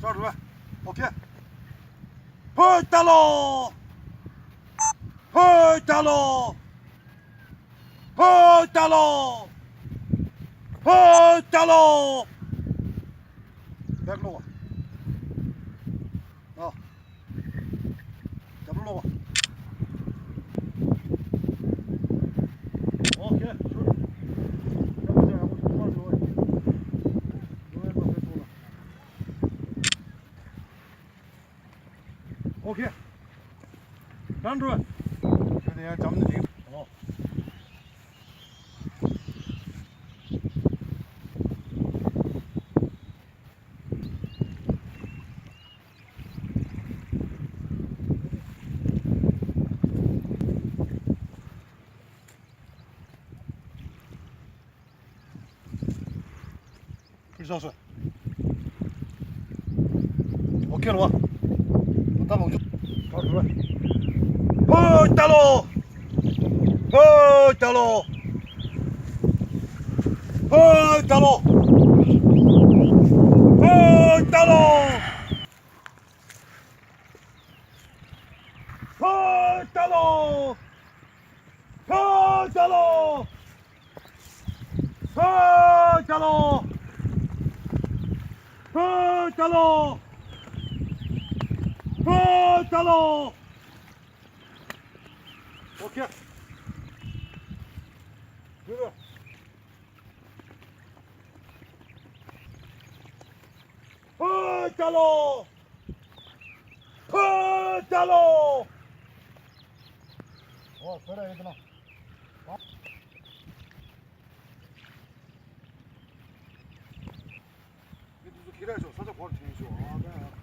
抓住了 ，OK。嘿，大喽！嘿，大喽！嘿，大喽！嘿，大喽！别落啊！怎么落？OK，去。要不这样，我去抓住了。有人把这做了。OK， 站住！这点咱们的顶。哦。20살. 오케이, 와. 따로 오죠. 따로 와. 어, 따로. 어, 따로. 어, 따로. 어, 따로. 어, 따로. 어, 따로. 어, 따로. 따로! 따로! 오케이. 그래. 따로! 따로! 그래, 얘들아. 기다려줘. 살짝 버리 뒤에 줘. 아, 네.